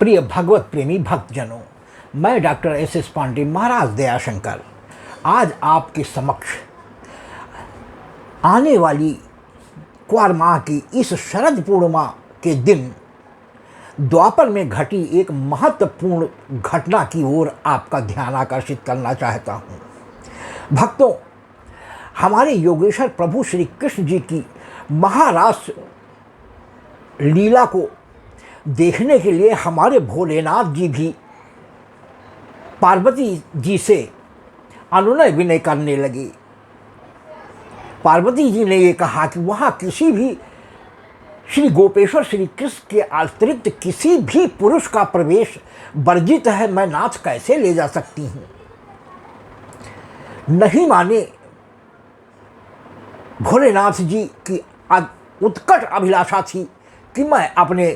प्रिय भगवत प्रेमी भक्तजनों, मैं डॉक्टर एस पांडे महाराज दयाशंकर आज आपके समक्ष आने वाली क्वार माह की इस शरद पूर्णिमा के दिन द्वापर में घटी एक महत्वपूर्ण घटना की ओर आपका ध्यान आकर्षित करना चाहता हूँ। भक्तों, हमारे योगेश्वर प्रभु श्री कृष्ण जी की महारास लीला को देखने के लिए हमारे भोलेनाथ जी भी पार्वती जी से अनुनय विनय करने लगे। पार्वती जी ने ये कहा कि वहाँ किसी भी श्री गोपेश्वर श्री कृष्ण के अतिरिक्त किसी भी पुरुष का प्रवेश वर्जित है, मैं नाथ कैसे ले जा सकती हूँ। नहीं माने भोलेनाथ जी की उत्कट अभिलाषा थी कि मैं अपने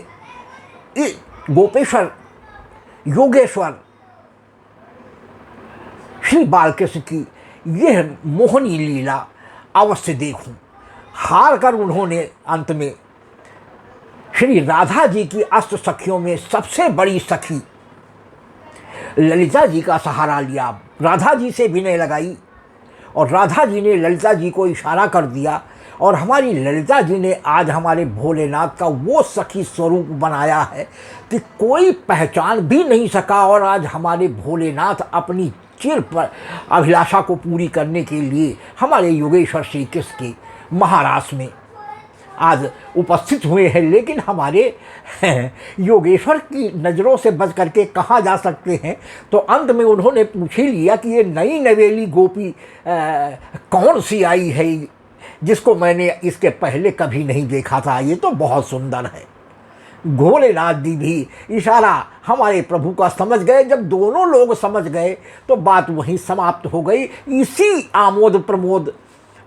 गोपेश्वर योगेश्वर श्री बालकृष्ण की यह मोहनी लीला अवश्य देखूं। हार कर उन्होंने अंत में श्री राधा जी की अष्ट सखियों में सबसे बड़ी सखी ललिता जी का सहारा लिया। राधा जी से विनय लगाई और राधा जी ने ललिता जी को इशारा कर दिया और हमारी ललिता जी ने आज हमारे भोलेनाथ का वो सखी स्वरूप बनाया है कि कोई पहचान भी नहीं सका। और आज हमारे भोलेनाथ अपनी चिर पर अभिलाषा को पूरी करने के लिए हमारे योगेश्वर श्री कृष्ण के महारास में आज उपस्थित हुए हैं। लेकिन हमारे योगेश्वर की नज़रों से बच करके कहाँ जा सकते हैं। तो अंत में उन्होंने पूछ ही लिया कि ये नई नवेली गोपी कौन सी आई है जिसको मैंने इसके पहले कभी नहीं देखा था, ये तो बहुत सुंदर है। भोलेनाथ जी भी इशारा हमारे प्रभु का समझ गए। जब दोनों लोग समझ गए तो बात वहीं समाप्त हो गई। इसी आमोद प्रमोद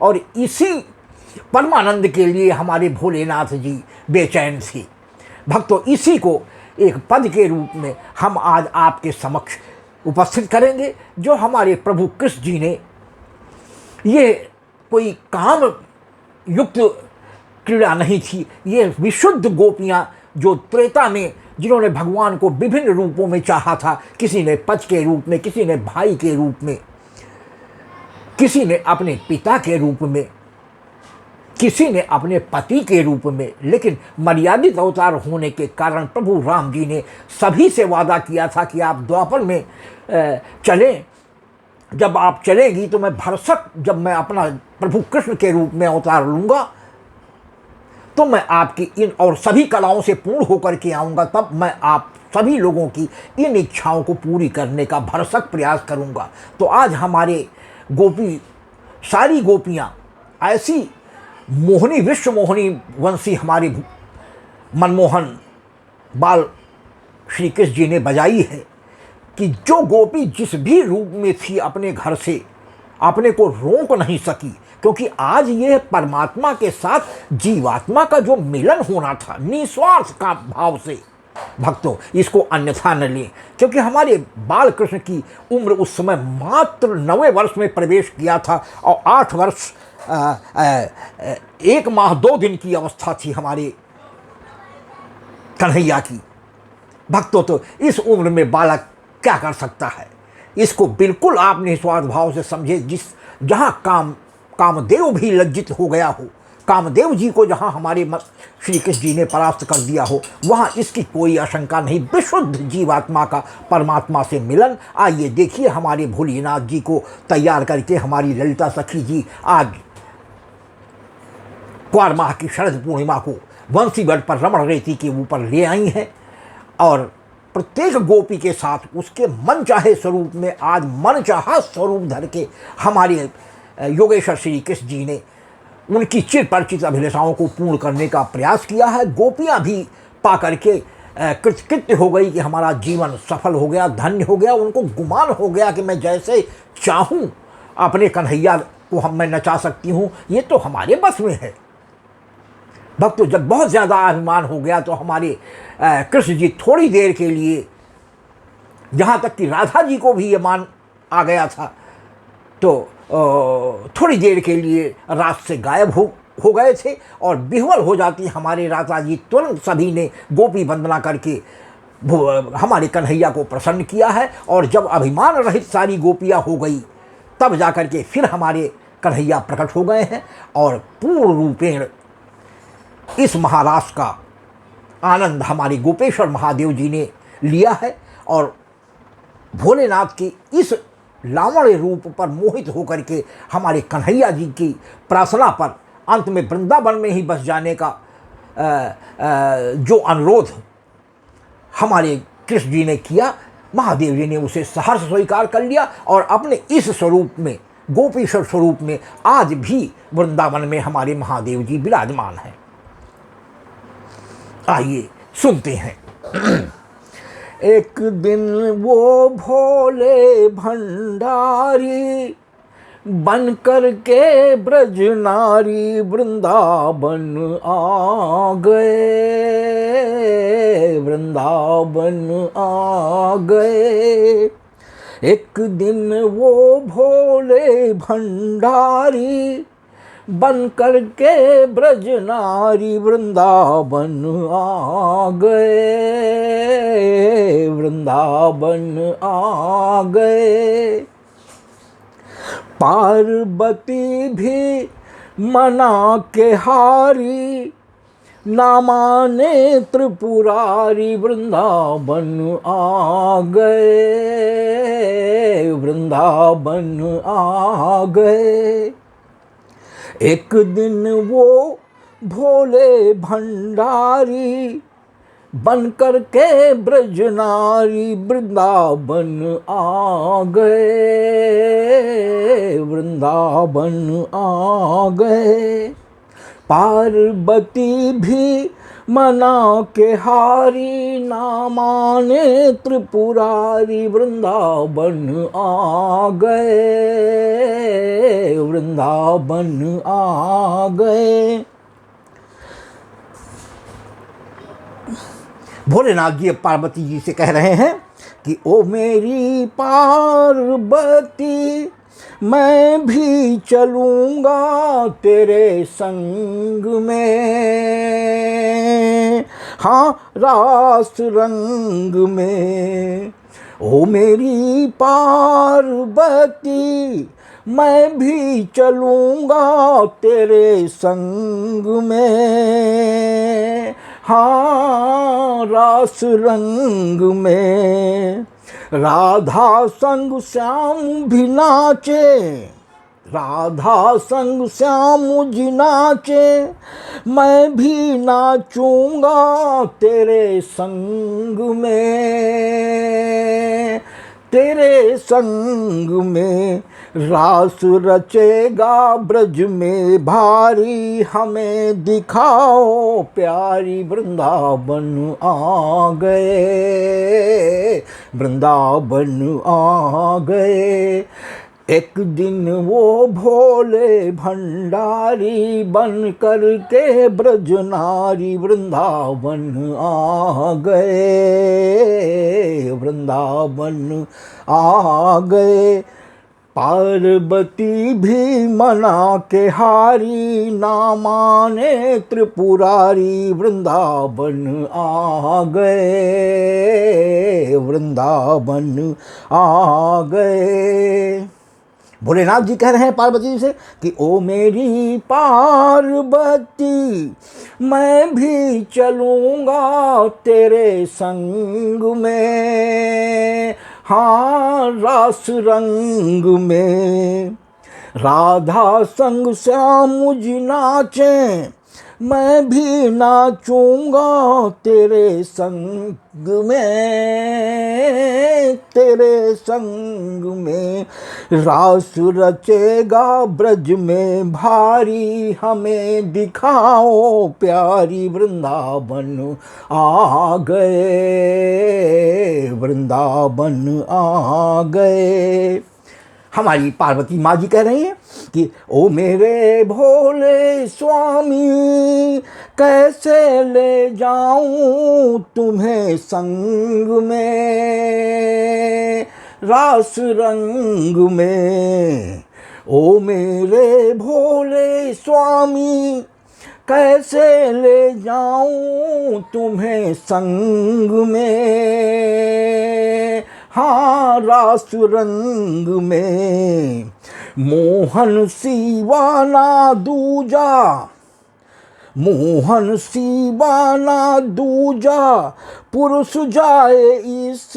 और इसी परमानंद के लिए हमारे भोलेनाथ जी बेचैन थे। भक्तों, इसी को एक पद के रूप में हम आज आपके समक्ष उपस्थित करेंगे, जो हमारे प्रभु कृष्ण जी ने ये कोई काम युक्त क्रीड़ा नहीं थी। ये विशुद्ध गोपियाँ जो त्रेता में जिन्होंने भगवान को विभिन्न रूपों में चाहा था, किसी ने पति के रूप में, किसी ने भाई के रूप में, किसी ने अपने पिता के रूप में, किसी ने अपने पति के रूप में, लेकिन मर्यादित अवतार होने के कारण प्रभु राम जी ने सभी से वादा किया था कि आप द्वापर में चलें। जब आप चलेंगी तो मैं भरसक, जब मैं अपना प्रभु कृष्ण के रूप में अवतार लूँगा तो मैं आपकी इन और सभी कलाओं से पूर्ण होकर के आऊँगा। तब मैं आप सभी लोगों की इन इच्छाओं को पूरी करने का भरसक प्रयास करूँगा। तो आज हमारे गोपी सारी गोपियाँ ऐसी मोहनी विश्व मोहनी वंशी हमारे मनमोहन बाल श्री कृष्ण जी ने बजाई है कि जो गोपी जिस भी रूप में थी अपने घर से अपने को रोक नहीं सकी, क्योंकि आज यह परमात्मा के साथ जीवात्मा का जो मिलन होना था निस्वार्थ का भाव से। भक्तों, इसको अन्यथा न लें, क्योंकि हमारे बाल कृष्ण की उम्र उस समय मात्र 9वें वर्ष में प्रवेश किया था और 8 वर्ष 1 माह 2 दिन की अवस्था थी हमारे कन्हैया की। भक्तों, तो इस उम्र में बालक क्या कर सकता है, इसको बिल्कुल आप निस्वार्थ भाव से समझे। जहाँ कामदेव भी लज्जित हो गया हो, कामदेव जी को जहाँ हमारे श्री कृष्ण जी ने परास्त कर दिया हो, वहाँ इसकी कोई आशंका नहीं। विशुद्ध जीवात्मा का परमात्मा से मिलन। आइए देखिए हमारे भोलेनाथ जी को तैयार करके हमारी ललिता सखी जी आज क्वार माह की शरद पूर्णिमा को वंशीगढ़ पर रमण रेती के ऊपर ले आई हैं और प्रत्येक गोपी के साथ उसके मन चाहे स्वरूप में आज मन चाहा स्वरूप धर के हमारे योगेश्वर श्री कृष्ण जी ने उनकी चिर परिचित अभिलाषाओं को पूर्ण करने का प्रयास किया है। गोपियाँ भी पा करके कृतकृत्य हो गई कि हमारा जीवन सफल हो गया, धन्य हो गया। उनको गुमान हो गया कि मैं जैसे चाहूँ अपने कन्हैया को मैं नचा सकती हूँ, ये तो हमारे बस में है। भक्तों, जब बहुत ज़्यादा अभिमान हो गया तो हमारे कृष्ण जी थोड़ी देर के लिए, जहाँ तक कि राधा जी को भी ये मान आ गया था, तो थोड़ी देर के लिए रात से गायब हो गए थे और विह्वल हो जाती हमारे राधा जी। तुरंत सभी ने गोपी वंदना करके हमारे कन्हैया को प्रसन्न किया है। और जब अभिमान रहित सारी गोपियाँ हो गई, तब जाकर के फिर हमारे कन्हैया प्रकट हो गए हैं और पूर्ण रूपेण इस महारास का आनंद हमारे गोपेश्वर महादेव जी ने लिया है। और भोलेनाथ के इस लावण्य रूप पर मोहित होकर के हमारे कन्हैया जी की प्रार्थना पर अंत में वृंदावन में ही बस जाने का जो अनुरोध हमारे कृष्ण जी ने किया, महादेव जी ने उसे सहर्ष स्वीकार कर लिया और अपने इस स्वरूप में, गोपीश्वर स्वरूप में आज भी वृंदावन में हमारे महादेव जी विराजमान हैं। आइए सुनते हैं। एक दिन वो भोले भंडारी बन कर के ब्रज नारी वृंदावन आ गए, वृंदावन आ गए। एक दिन वो भोले भंडारी बन कर के ब्रज नारी वृंदावन आ गए, वृंदावन आ गए। पार्वती भी मना के हारी, ना माने त्रिपुरारी वृंदावन आ गए, वृंदावन आ गए। एक दिन वो भोले भंडारी बन कर के ब्रज नारी वृंदावन आ गए, वृंदावन आ गए। पार्वती भी मना के हारी, ना माने त्रिपुरारी वृंदावन आ गए, वृंदावन आ गए। भोलेनाथ जी अब पार्वती जी से कह रहे हैं कि ओ मेरी पार्वती, मैं भी चलूँगा तेरे संग में, हाँ रास रंग में। ओ मेरी पार्वती, मैं भी चलूँगा तेरे संग में, हाँ रास रंग में। राधा संग श्याम भी नाचे, राधा संग श्याम जी नाचे, मैं भी नाचूंगा तेरे संग में, तेरे संग में। रास रचेगा ब्रज में भारी, हमें दिखाओ प्यारी वृंदावन आ गए, वृंदावन आ गए। एक दिन वो भोले भंडारी बन कर के ब्रज नारी वृंदावन आ गए, वृंदावन आ गए। पार्वती भी मना के हारी, ना माने त्रिपुरारी वृंदावन आ गए, वृंदावन आ गए। भोलेनाथ जी कह रहे हैं पार्वती से कि ओ मेरी पार्वती, मैं भी चलूँगा तेरे संग में, हाँ रास रंग में। राधा संग श्याम जी नाचे, मैं भी नाचूंगा तेरे संग में, तेरे संग में। रास रचेगा ब्रज में भारी, हमें दिखाओ प्यारी वृंदावन आ गए, वृंदावन आ गए। हमारी पार्वती माँ जी कह रही हैं कि ओ मेरे भोले स्वामी, कैसे ले जाऊं तुम्हें संग में, रास रंग में। ओ मेरे भोले स्वामी, कैसे ले जाऊं तुम्हें संग में, हाँ रास रंग में। मोहन सिवा ना दूजा, मोहन सिवा ना दूजा, पुरुष जाए इस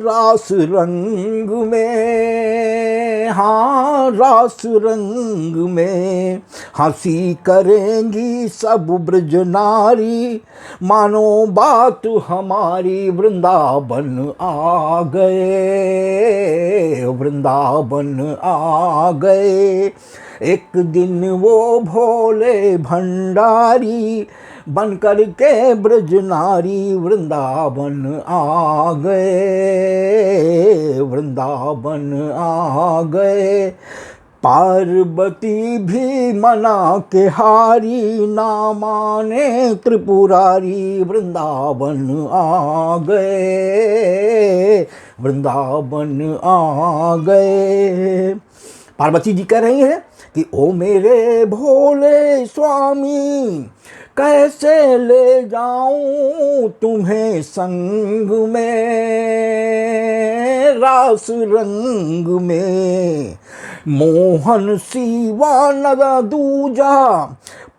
रास रंग में, हाँ रास रंग में। हंसी करेंगी सब ब्रज नारी, मानो बात हमारी, वृंदावन आ गए, वृंदावन आ गए। एक दिन वो भोले भंडारी, बन कर के ब्रज नारी, वृंदावन आ गए, वृंदावन आ गए। पार्वती भी मना के हारी, ना माने त्रिपुरारी, वृंदावन आ गए, वृंदावन आ गए। पार्वती जी कह रही हैं कि ओ मेरे भोले स्वामी, कैसे ले जाऊं तुम्हें संग में, रास रंग में। मोहन सिवा न दूजा,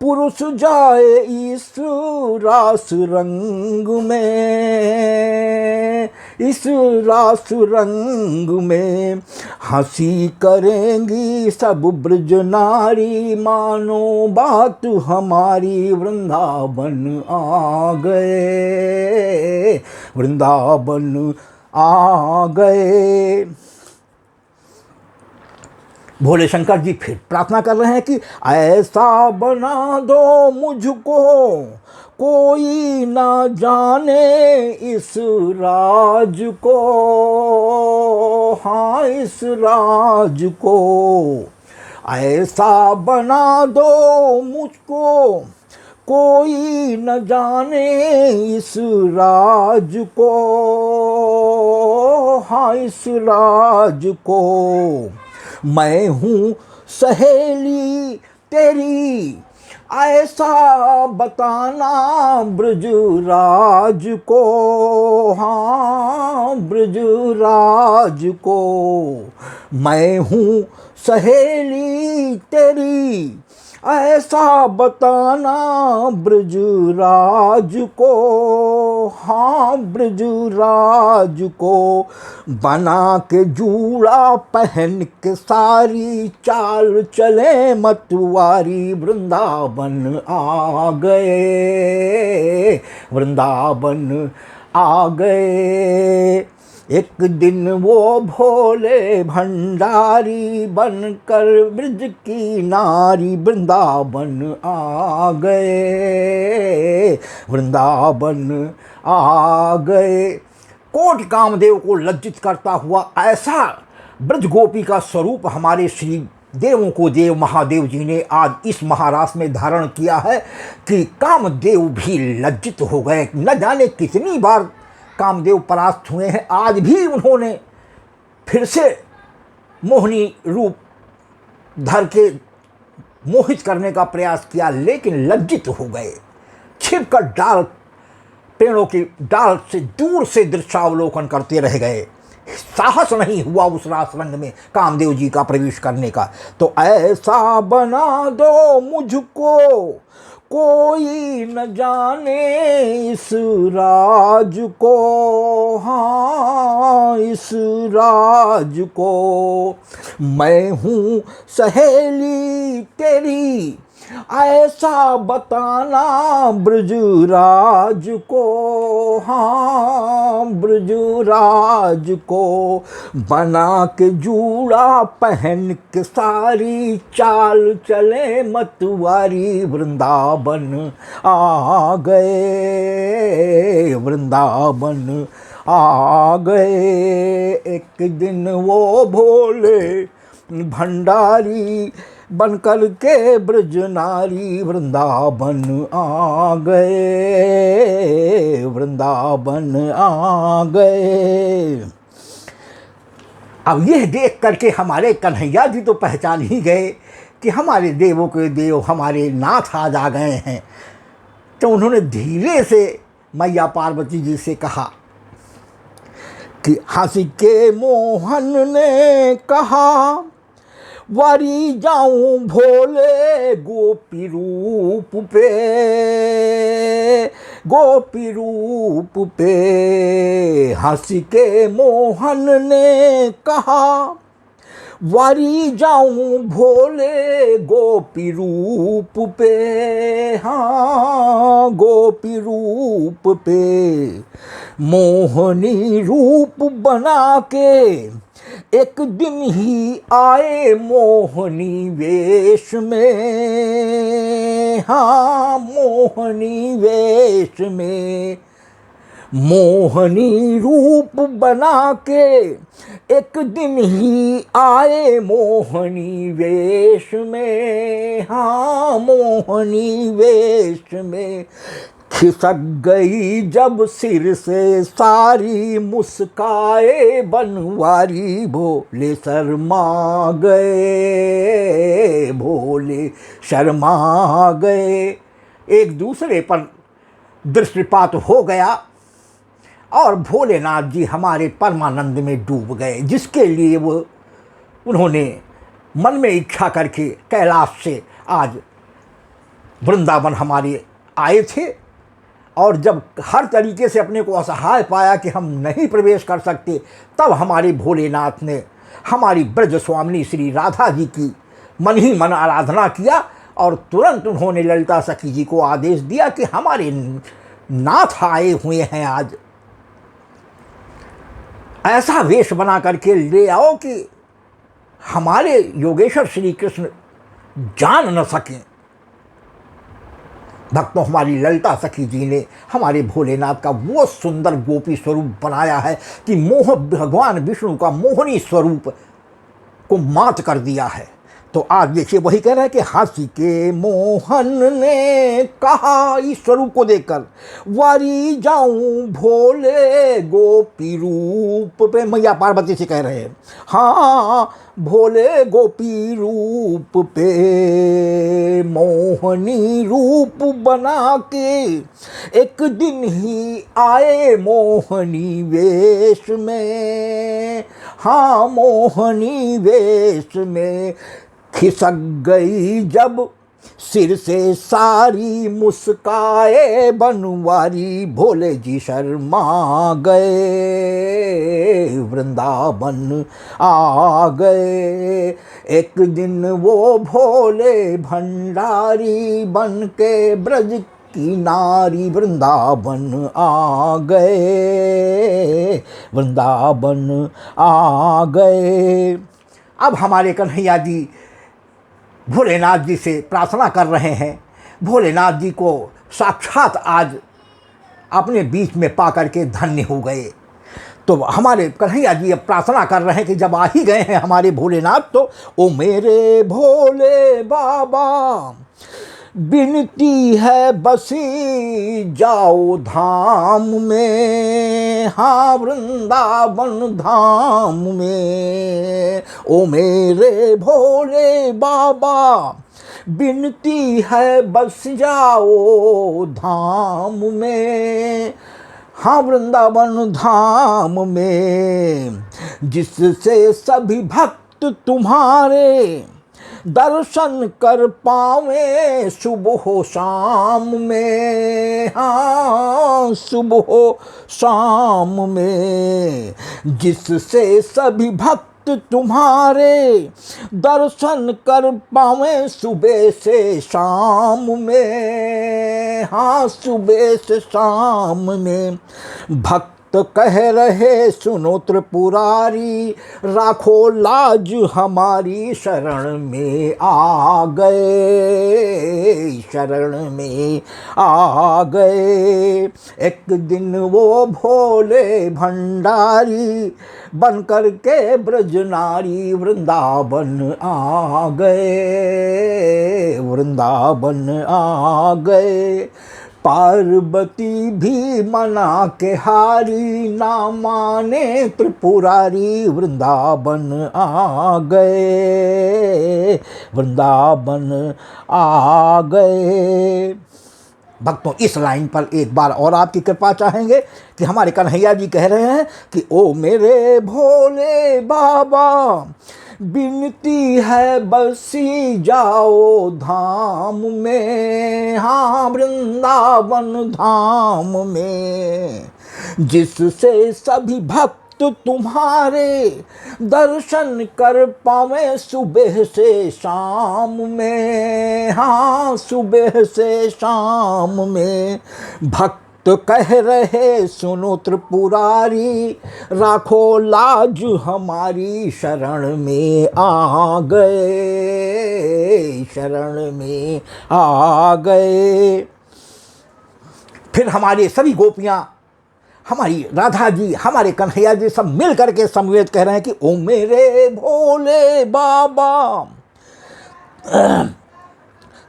पुरुष जाए इस रास रंग में, इस रास रंग में। हंसी करेंगी सब ब्रज नारी, मानो बात हमारी, वृंदावन आ गए, वृंदावन आ गए। भोले शंकर जी फिर प्रार्थना कर रहे हैं कि ऐसा बना दो मुझको, कोई ना जाने इस राज को, हाँ इस राज को। ऐसा बना दो मुझको, कोई न जाने इस राज को, हाँ इस राज को। मैं हूँ सहेली तेरी, ऐसा बताना ब्रजराज को, हाँ ब्रजराज को। मैं हूँ सहेली तेरी, ऐसा बताना ब्रजराज को, हाँ ब्रजराज को। बना के जूड़ा पहन के सारी, चाल चले मतवारी, वृंदावन आ गए, वृंदावन आ गए। एक दिन वो भोले भंडारी, बनकर ब्रज की नारी, वृंदावन आ गए, वृंदावन आ गए। कोट कामदेव को लज्जित करता हुआ ऐसा ब्रज गोपी का स्वरूप हमारे श्री देवों को देव महादेव जी ने आज इस महारास में धारण किया है कि कामदेव भी लज्जित हो गए। न जाने कितनी बार कामदेव परास्त हुए हैं, आज भी उन्होंने फिर से मोहिनी रूप धर के मोहित करने का प्रयास किया, लेकिन लज्जित हो गए। छिपकर डाल, पेड़ों की डाल से दूर से दृश्यावलोकन करते रह गए। साहस नहीं हुआ उस रास रंग में कामदेव जी का प्रवेश करने का। तो ऐसा बना दो मुझको, कोई न जाने इस राज को, हाँ इस राज को। मैं हूँ सहेली तेरी, ऐसा बताना ब्रजराज को, हाँ ब्रजराज को। बना के जूड़ा पहन के सारी, चाल चले मतवारी, वृंदावन आ गए, वृंदावन आ गए। एक दिन वो भोले भंडारी, बनकर के ब्रज नारी, वृंदावन आ गए, वृंदावन आ गए। अब यह देख करके हमारे कन्हैया जी तो पहचान ही गए कि हमारे देवों के देव हमारे नाथ आज आ गए हैं। तो उन्होंने धीरे से मैया पार्वती जी से कहा कि हंस के मोहन ने कहा, वारी जाऊं भोले गोपी रूप पे, गोपी रूप पे। हंस के मोहन ने कहा, वारी जाऊं भोले गोपी रूप पे, हाँ गोपी रूप पे। मोहनी रूप बना के एक दिन ही आए मोहनी वेश में, हाँ मोहनी वेश में। मोहनी रूप बना के एक दिन ही आए मोहनी वेश में, हाँ मोहनी वेश में। खिसक गई जब सिर से सारी मुस्काए बनवारी, भोले शर्मा गए, भोले शर्मा गए। एक दूसरे पर दृष्टिपात हो गया और भोलेनाथ जी हमारे परमानंद में डूब गए, जिसके लिए वो उन्होंने मन में इच्छा करके कैलाश से आज वृंदावन हमारे आए थे। और जब हर तरीके से अपने को असहाय पाया कि हम नहीं प्रवेश कर सकते, तब हमारे भोलेनाथ ने हमारी ब्रज स्वामिनी श्री राधा जी की मन ही मन आराधना किया और तुरंत उन्होंने ललिता सखी जी को आदेश दिया कि हमारे नाथ आए हुए हैं, आज ऐसा वेश बना करके ले आओ कि हमारे योगेश्वर श्री कृष्ण जान न सकें। भक्तों, हमारी ललिता सखी जी ने हमारे भोलेनाथ का वो सुंदर गोपी स्वरूप बनाया है कि मोह भगवान विष्णु का मोहनी स्वरूप को मात कर दिया है। तो आज देखिए वही कह रहे हैं कि हंस के मोहन ने कहा, इस स्वरूप को देखकर, वारी जाऊं भोले गोपी रूप पे। मैया पार्वती से कह रहे हैं, हाँ भोले गोपी रूप पे। मोहनी रूप बना के एक दिन ही आए मोहनी वेश में, हाँ मोहनी वेश में। खिसक गई जब सिर से सारी मुस्काए बनवारी, भोले जी शर्मा गए, वृंदावन आ गए। एक दिन वो भोले भंडारी बन के ब्रज की नारी वृंदावन आ गए, वृंदावन आ गए। अब हमारे कन्हैया जी भोलेनाथ जी से प्रार्थना कर रहे हैं। भोलेनाथ जी को साक्षात आज अपने बीच में पा करके धन्य हो गए। तो हमारे कन्हैया जी अब प्रार्थना कर रहे हैं कि जब आ ही गए हैं हमारे भोलेनाथ, तो ओ मेरे भोले बाबा, बिनती है बसी जाओ धाम में, हाँ वृंदावन धाम में। ओ मेरे भोले बाबा, बिनती है बस जाओ धाम में, हाँ वृंदावन धाम में। जिससे सभी भक्त तुम्हारे दर्शन कर पावे सुबह शाम में, हाँ सुबह शाम में। जिससे सभी भक्त तुम्हारे दर्शन कर पावे सुबह से शाम में, हाँ सुबह से शाम में। भक्त कह रहे सुनो त्रिपुरारी, राखो लाज हमारी शरण में आ गए, शरण में आ गए। एक दिन वो भोले भंडारी बन कर के ब्रज नारी वृंदावन आ गए, वृंदावन आ गए। पार्वती भी मना के हारी, ना माने त्रिपुरारी, वृंदावन आ गए, वृंदावन आ गए। भक्तों, इस लाइन पर एक बार और आपकी कृपा चाहेंगे कि हमारे कन्हैया जी कह रहे हैं कि ओ मेरे भोले बाबा, बिनती है बसी जाओ धाम में, हाँ वृंदावन धाम में, जिससे सभी भक्त तुम्हारे दर्शन कर पावे सुबह से शाम में, हाँ सुबह से शाम में। भक्त तो कह रहे सुनो त्रिपुरारी, राखो लाज हमारी, शरण में आ गए, शरण में आ गए। फिर हमारे सभी गोपियां, हमारी राधा जी, हमारे कन्हैया जी सब मिल करके समवेत कह रहे हैं कि ओ मेरे भोले बाबा,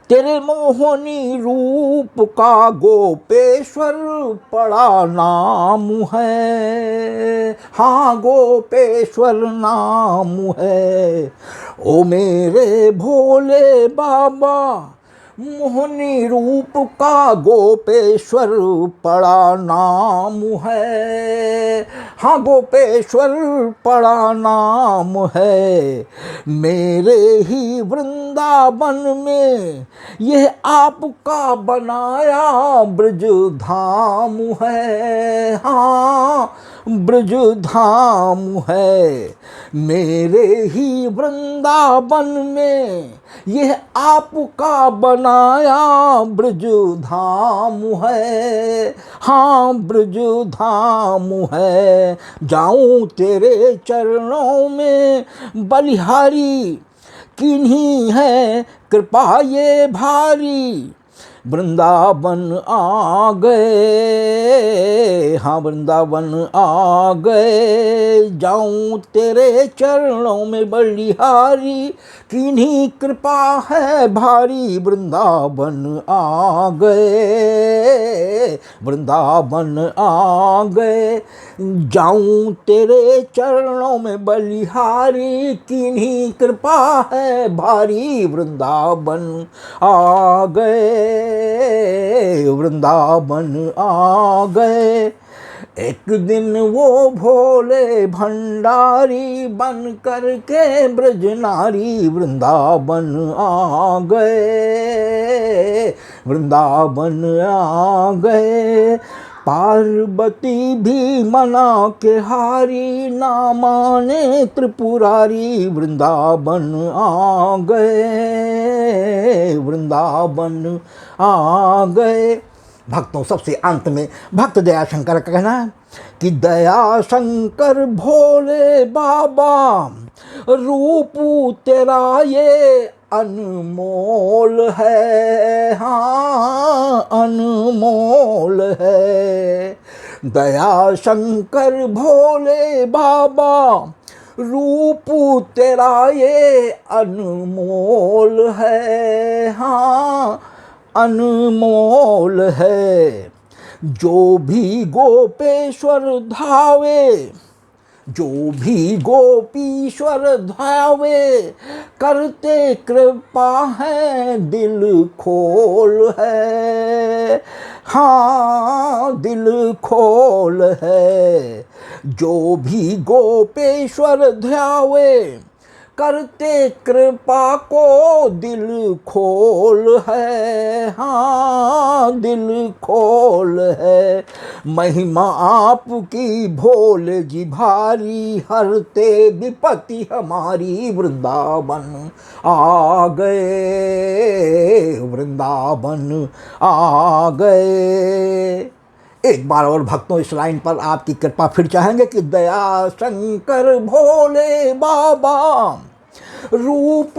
तेरे मोहनी रूप का गोपेश्वर बड़ा नाम है, हाँ गोपेश्वर नाम है। ओ मेरे भोले बाबा, मोहनी रूप का गोपेश्वर बड़ा नाम है, हाँ गोपेश्वर बड़ा नाम है। मेरे ही वृंदावन में यह आपका बनाया ब्रज धाम है, हाँ ब्रज धाम है। मेरे ही वृंदावन में यह आपका बनाया ब्रज धाम है, हाँ ब्रज धाम है। जाऊं तेरे चरणों में बलिहारी, किन्हीं है कृपा ये भारी, वृंदावन आ गए, हाँ वृंदावन आ गए। जाऊं तेरे चरणों में बलिहारी, किन्हीं कृपा है भारी, वृंदावन आ गए, वृंदावन आ गए। जाऊं तेरे चरणों में बलिहारी, किन्हीं कृपा है भारी, वृंदावन आ गए, वृंदावन आ गए। एक दिन वो भोले भंडारी बन कर के ब्रज नारी, वृंदावन आ गए, वृंदावन आ गए। पार्वती भी मना के हारी, ना माने त्रिपुरारी, वृंदावन आ गए, वृंदावन आ गए। भक्तों, सबसे अंत में भक्त दया शंकर का कहना है कि दया शंकर भोले बाबा, रूप तेरा ये अनमोल है, हाँ अनमोल है। दया शंकर भोले बाबा, रूप तेरा ये अनमोल है, हाँ अनमोल है। जो भी गोपेश्वर धावे, जो भी गोपीश्वर धावे, करते कृपा है दिल खोल है, हाँ दिल खोल है। जो भी गोपेश्वर ध्यावे, करते कृपा को दिल खोल है, हाँ दिल खोल है। महिमा आपकी भोले जी भारी, हरते विपत्ति हमारी, वृंदावन आ गए, वृंदावन आ गए। एक बार और भक्तों, इस लाइन पर आपकी कृपा फिर चाहेंगे कि दया शंकर भोले बाबा, रूप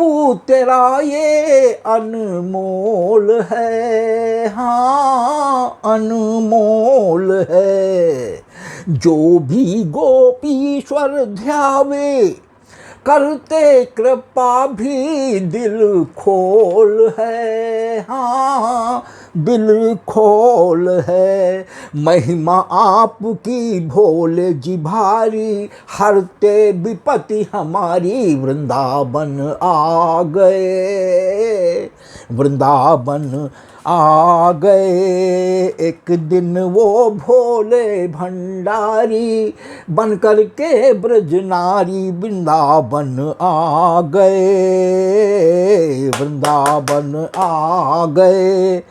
तेरा ये अनमोल है, हाँ अनमोल है। जो भी गोपीश्वर ध्यावे, करते कृपा भी दिल खोल है, हाँ दिल खोल है। महिमा आपकी भोले जी भारी, हरते विपत्ति हमारी, वृंदावन आ गए, वृंदावन आ गए। एक दिन वो भोले भंडारी, बन कर के ब्रज नारी, वृंदावन आ गए, वृंदावन आ गए।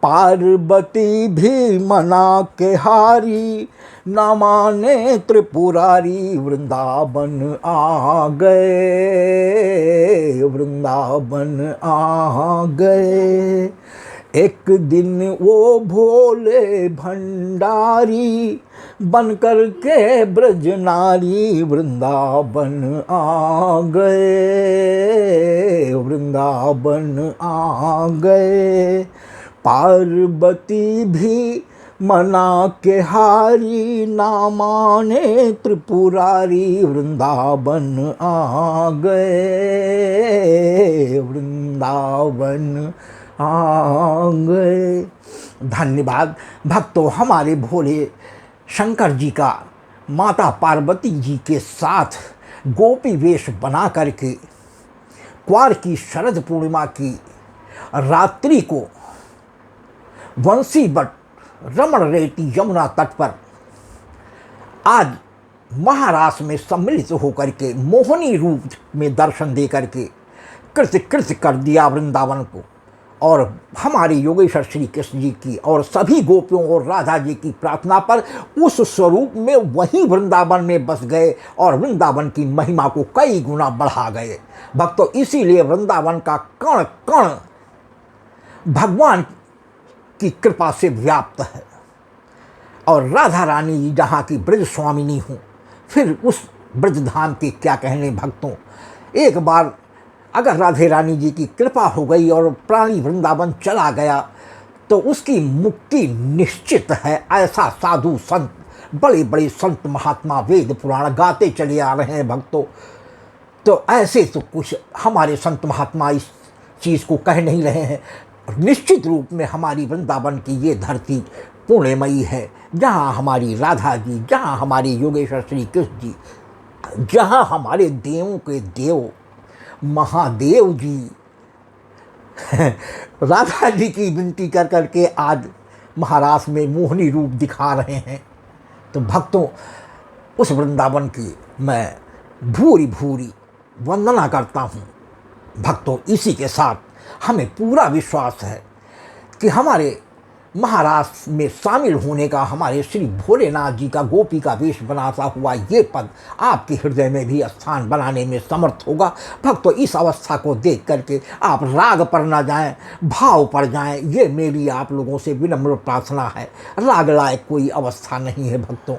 पार्वती भी मना के हारी, न माने त्रिपुरारी, वृंदावन आ गए, वृंदावन आ गए। एक दिन वो भोले भंडारी, बन कर के ब्रज नारी, वृंदावन आ गए, वृंदावन आ गए। पार्वती भी मना के हारी, ना माने त्रिपुरारी, वृंदावन आ गए, वृंदावन आ गए। धन्यवाद भक्तों, हमारे भोले शंकर जी का माता पार्वती जी के साथ गोपी वेश बना करके क्वार की शरद पूर्णिमा की रात्रि को वंशी बट रमण रेती यमुना तट पर आज महारास में सम्मिलित होकर के मोहनी रूप में दर्शन दे करके कृत्य कृत्य कर दिया वृंदावन को। और हमारे योगेश्वर श्री कृष्ण जी की और सभी गोपियों और राधा जी की प्रार्थना पर उस स्वरूप में वहीं वृंदावन में बस गए और वृंदावन की महिमा को कई गुना बढ़ा गए। भक्तों, इसीलिए वृंदावन का कण कण भगवान की कृपा से व्याप्त है। और राधा रानी जी जहाँ की ब्रज स्वामिनी हूँ, फिर उस ब्रजधाम के क्या कहने भक्तों। एक बार अगर राधे रानी जी की कृपा हो गई और प्राणी वृंदावन चला गया तो उसकी मुक्ति निश्चित है। ऐसा साधु संत, बड़े बड़े संत महात्मा वेद पुराण गाते चले आ रहे हैं भक्तों। तो ऐसे तो कुछ हमारे संत महात्मा इस चीज़ को कह नहीं रहे हैं। निश्चित रूप में हमारी वृंदावन की ये धरती पुण्यमयी है, जहाँ हमारी राधा जी, जहाँ हमारे योगेश्वर श्री कृष्ण जी, जहाँ हमारे देवों के देव महादेव जी राधा जी की विनती कर करके आज महाराज में मोहनी रूप दिखा रहे हैं। तो भक्तों, उस वृंदावन की मैं भूरी भूरी वंदना करता हूँ। भक्तों, इसी के साथ हमें पूरा विश्वास है कि हमारे महाराष्ट्र में शामिल होने का, हमारे श्री भोलेनाथ जी का गोपी का वेश बनाता हुआ ये पद आपके हृदय में भी स्थान बनाने में समर्थ होगा। भक्तों, इस अवस्था को देख करके आप राग पर न जाएं, भाव पर जाएं, ये मेरी आप लोगों से विनम्र प्रार्थना है। राग लायक कोई अवस्था नहीं है भक्तों,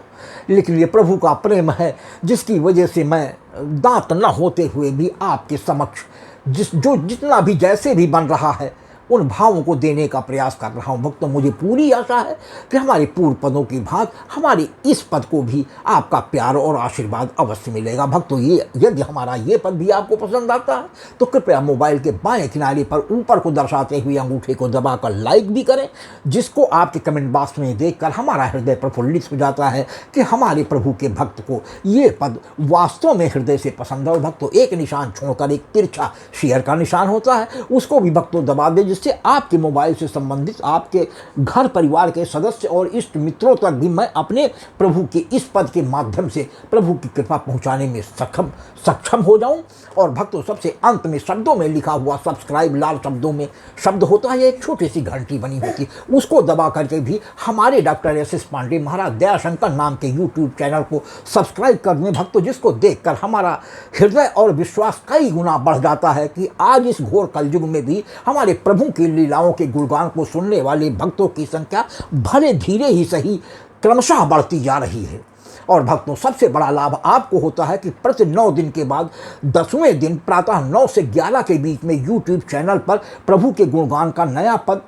लेकिन ये प्रभु का प्रेम है जिसकी वजह से मैं दांत न होते हुए भी आपके समक्ष जितना भी जैसे भी बन रहा है उन भावों को देने का प्रयास कर रहा हूँ। भक्तों, मुझे पूरी आशा है कि हमारे पूर्व पदों की भांति हमारे इस पद को भी आपका प्यार और आशीर्वाद अवश्य मिलेगा। भक्तों, ये यदि हमारा ये पद भी आपको पसंद आता है तो कृपया मोबाइल के बाएं किनारे पर ऊपर को दर्शाते हुए अंगूठे को दबाकर लाइक भी करें, जिसको आपके कमेंट बॉक्स में देखकर हमारा हृदय प्रफुल्लित हो जाता है कि हमारे प्रभु के भक्त को ये पद वास्तव में हृदय से पसंद है। और भक्तों, एक निशान छोड़कर एक तिरछा शेयर का निशान होता है, उसको भी भक्तों दबा दें, जिससे आपके मोबाइल से संबंधित आपके घर परिवार के सदस्य और इष्ट मित्रों तक भी मैं अपने प्रभु के इस पद के माध्यम से प्रभु की कृपा पहुंचाने में सक्षम हो जाऊं। और भक्तों, सबसे अंत में शब्दों में लिखा हुआ सब्सक्राइब, लाल शब्दों में शब्द होता है, एक छोटी सी घंटी बनी होती है, उसको दबा करके भी हमारे डॉक्टर एस पांडे महाराज दयाशंकर नाम के यूट्यूब चैनल को सब्सक्राइब कर दें भक्तों, जिसको देखकर हमारा हृदय और विश्वास कई गुना बढ़ जाता है कि आज इस घोर कलयुग में भी हमारे प्रभु की लीलाओं के गुणगान को सुनने वाले भक्तों की संख्या भले धीरे ही सही क्रमशः बढ़ती जा रही है। और भक्तों, सबसे बड़ा लाभ आपको होता है कि प्रति 9 दिन के बाद 10वें दिन प्रातः 9 से 11 के बीच में यूट्यूब चैनल पर प्रभु के गुणगान का नया पद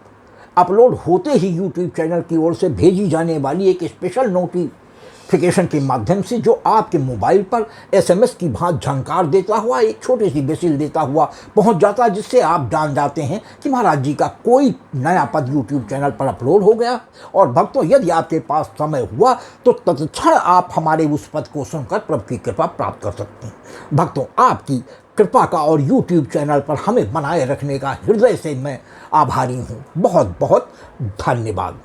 अपलोड होते ही यूट्यूब चैनल की ओर से भेजी जाने वाली एक स्पेशल नोटिफिकेशन के माध्यम से जो आपके मोबाइल पर एसएमएस की भांति झंकार देता हुआ एक छोटी सी बेसिल देता हुआ पहुंच जाता है, जिससे आप जान जाते हैं कि महाराज जी का कोई नया पद यूट्यूब चैनल पर अपलोड हो गया। और भक्तों, यदि आपके पास समय हुआ तो तत्क्षण आप हमारे उस पद को सुनकर प्रभु की कृपा प्राप्त कर सकते हैं। भक्तों, आपकी कृपा का और यूट्यूब चैनल पर हमें बनाए रखने का हृदय से मैं आभारी हूँ। बहुत बहुत धन्यवाद।